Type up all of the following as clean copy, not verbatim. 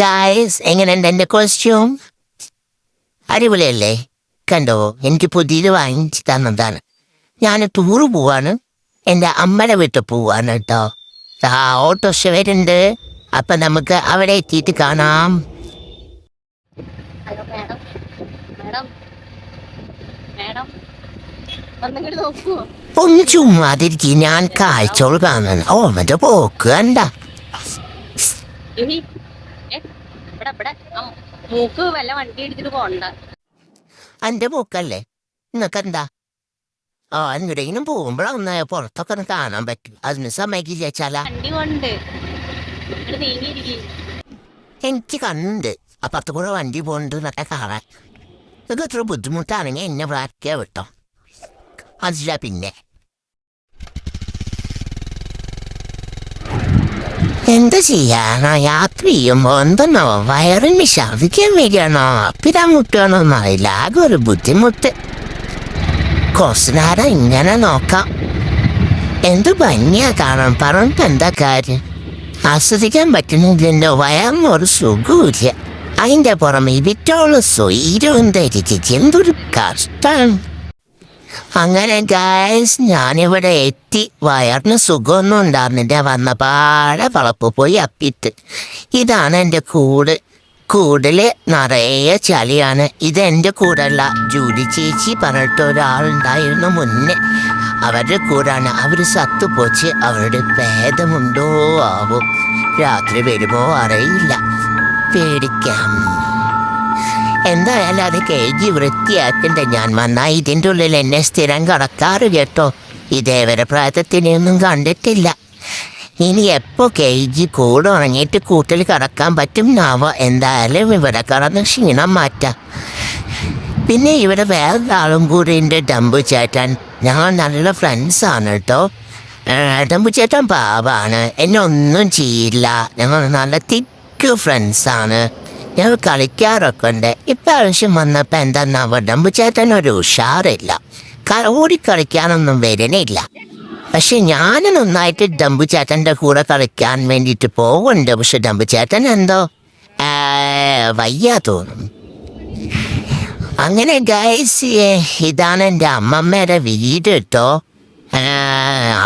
Guys, എങ്ങനെയുണ്ട് എൻ്റെ costume? അടിപൊളിയല്ലേ? കണ്ടോ, എനിക്ക് പുതിയത് വാങ്ങിച്ച് തന്നതാണ്. ഞാൻ ടൂറ് പോവാണ്, എൻ്റെ അമ്മയുടെ വീട്ടിൽ പോവാണ് കേട്ടോ. ഓട്ടോറിക്ഷ വരുന്നുണ്ട്, അപ്പം നമുക്ക് അവിടെ എത്തിയിട്ട് കാണാം. ഹലോ മാഡം, മാഡം, മാഡം ഒന്നിങ്ങോട്ട് നോക്കുവോ? ഒന്ന് ചുമ്മാതിരിക്കും, ഞാൻ കാഴ്ചകൾ കാണണം. ഓ മറ്റേ പോക്ക് കണ്ട. മൂക്ക് വല്ല വണ്ടി എടുത്തിട്ട് പോണ്ട. എൻ്റെ പോക്കല്ലേ, നിങ്ങൾക്കെന്താ? എന്തിനും പോകുമ്പോഴൊന്ന് പുറത്തൊക്കെ ഒന്ന് കാണാൻ പറ്റും. അതിന് സമ്മതിക്കില്ല ചേച്ചാല. വണ്ടി കൊണ്ട് നീങ്ങിയിരിക്കും. എനിക്ക് കണ്ട് അപ്പുറത്ത് കൂടെ വണ്ടി പോകുന്നുണ്ട് എന്നൊക്കെ കാണാൻ. ഇതൊക്കെ ഇത്ര ബുദ്ധിമുട്ടാണെങ്കിൽ എന്നെ പ്രാർത്ഥിക്കുക വിട്ടോ. അതില്ല പിന്നെ എന്താ ചെയ്യാനോ, യാത്ര ചെയ്യുമ്പോൾ എന്തെന്നോ വയറിന് ഛർദിക്കാൻ വരികയാണോ പിരാൻ മുട്ടുകയാണോ എന്നറിയില്ല. ആകെ ഒരു ബുദ്ധിമുട്ട്. കുറച്ച് നേരം ഇങ്ങനെ നോക്കാം. എന്ത് ഭംഗിയാ കാണാൻ, പറഞ്ഞിട്ട് എന്താ കാര്യം? ആസ്വദിക്കാൻ പറ്റുന്നില്ലല്ലോ, വയറിനൊരു സുഖമില്ല. അതിൻ്റെ പുറമെ വിറ്റോള് സ്വൈരവും ധരിച്ച് എന്തൊരു കഷ്ടമാണ്. അങ്ങനെ ഗായ്സ്, ഞാനിവിടെ എത്തി. വയറിന് സുഖമൊന്നും ഉണ്ടായിരുന്നില്ല. വന്ന പാടെ വളപ്പ് പോയി അപ്പിട്ട്. ഇതാണ് എൻ്റെ കൂട്. കൂടില് നിറയെ ചളിയാണ്. ഇതെൻ്റെ കൂടല്ല, ജൂലി ചേച്ചി പറഞ്ഞിട്ട് ഒരാളുണ്ടായിരുന്നു മുന്നേ. അവരുടെ കൂടാണ്. അവർ സത്തുപോച്ച്. അവരുടെ ഭേദമുണ്ടോ ആവും. രാത്രി വരുമോ അറിയില്ല. പേടിക്കാം. എന്തായാലും അത് കേജി വൃത്തിയാക്കണ്ട. ഞാൻ വന്നാൽ ഇതിൻ്റെ ഉള്ളിൽ എന്നെ സ്ഥിരം കടക്കാറ് കേട്ടോ. ഇതേവരെ പ്രായത്തിനെയൊന്നും കണ്ടിട്ടില്ല. ഇനി എപ്പോൾ കേജി കൂട് ഉണങ്ങിയിട്ട് കൂട്ടിൽ കടക്കാൻ പറ്റും നാവോ. എന്തായാലും ഇവിടെ കടന്ന് ക്ഷീണം മാറ്റാം. പിന്നെ ഇവിടെ വേറൊരാളും കൂടി ഉണ്ട്, ഡംബു ചേട്ടൻ. ഞങ്ങൾ നല്ല ഫ്രണ്ട്സാണ് കേട്ടോ. ഡംബു ചേട്ടൻ പാവാണ്, എന്നെ ഒന്നും ചെയ്യില്ല. ഞങ്ങൾ നല്ല തിക്ക് ഫ്രണ്ട്സാണ്. ഞങ്ങൾ കളിക്കാറൊക്കെ ഉണ്ട്. ഇപ്രാവശ്യം വന്നപ്പോൾ എന്താന്നാവോ, ഡംബു ചേട്ടനൊരു ഉഷാറില്ല. ഓടിക്കളിക്കാനൊന്നും വരുന്നില്ല. പക്ഷെ ഞാൻ നന്നായിട്ട് ഡംബു ചേട്ടൻ്റെ കൂടെ കളിക്കാൻ വേണ്ടിയിട്ട് പോകുന്നുണ്ട്. പക്ഷെ ഡംബു ചേട്ടൻ എന്തോ വയ്യ തോന്നും. അങ്ങനെ ഗൈസ്, ഇതാണ് എൻ്റെ അമ്മമ്മയുടെ വീട് കേട്ടോ.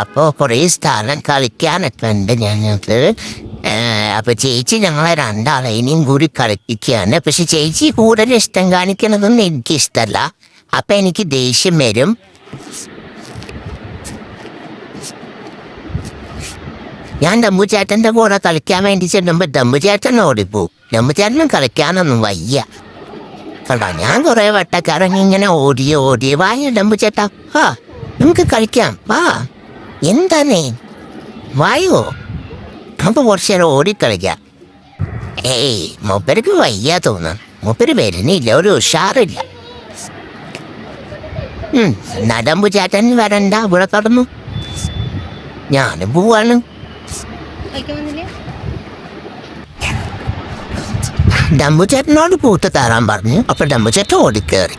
അപ്പോൾ കുറേ സ്ഥലം കളിക്കാനൊക്കെ ഉണ്ട് ഞങ്ങൾക്ക്. അപ്പോൾ ചേച്ചി ഞങ്ങളെ രണ്ടാളെ ഇനിയും കൂടി കളിപ്പിക്കുകയാണ്. പക്ഷെ ചേച്ചി കൂടുതൽ ഇഷ്ടം കാണിക്കണതൊന്നും എനിക്കിഷ്ടമല്ല. അപ്പം എനിക്ക് ദേഷ്യം വരും. ഞാൻ ഡംബു ചേട്ടൻ്റെ കൂടെ കളിക്കാൻ വേണ്ടി ചെല്ലുമ്പോൾ ഡംബു ചേട്ടൻ ഓടിപ്പോവും. ഡംബു ചേട്ടനും കളിക്കാനൊന്നും വയ്യ കേട്ടോ. ഞാൻ കുറേ വട്ടക്കറങ്ങി ഇങ്ങനെ ഓടിയ വായ ഡംബു ചേട്ടാ, നമുക്ക് കളിക്കാം, വാ. എന്താന്നേ, വായോ, നമുക്ക് കുറച്ച് നേരം ഓടിക്കളിക്കാം. മൂപ്പർക്ക് വയ്യ തോന്നുന്നു. മൂപ്പര് വരുന്നില്ല, ഒരു ഉഷാറില്ല. ഡംബു ചേട്ടൻ വരണ്ട, ഇവിടെ കടന്നു. ഞാനും പോവാണ്. ഡംബു ചേട്ടനോട് പൂട്ട് തരാൻ പറഞ്ഞു. അപ്പൊ ഡംബു ചേട്ടൻ ഓടിക്കേറി.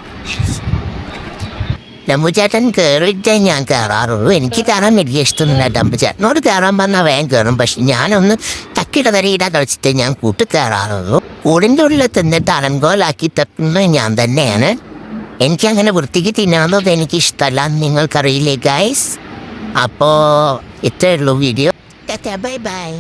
ഡംബു ചേട്ടൻ കയറിയിട്ടേ ഞാൻ കയറാറുള്ളൂ. എനിക്ക് കയറാൻ വലിയ ഇഷ്ടമൊന്നുമില്ല. ഡംബു ചേട്ടനോട് കയറാൻ പറഞ്ഞാൽ വേഗം കയറും. പക്ഷെ ഞാനൊന്ന് തക്കിട കളിച്ചിട്ട് ഞാൻ കൂട്ട് കയറാറുള്ളൂ. കൂടിൻ്റെ ഉള്ളിൽ തിന്നിട്ട് അലങ്കോലാക്കി തട്ടുന്നത് ഞാൻ തന്നെയാണ്. എനിക്കങ്ങനെ വൃത്തിക്ക് തിന്നാന്നത് എനിക്കിഷ്ടമല്ല, നിങ്ങൾക്കറിയില്ലേ ഗൈസ്. അപ്പോൾ ഇത്രയേ ഉള്ളൂ വീഡിയോ. Bye bye.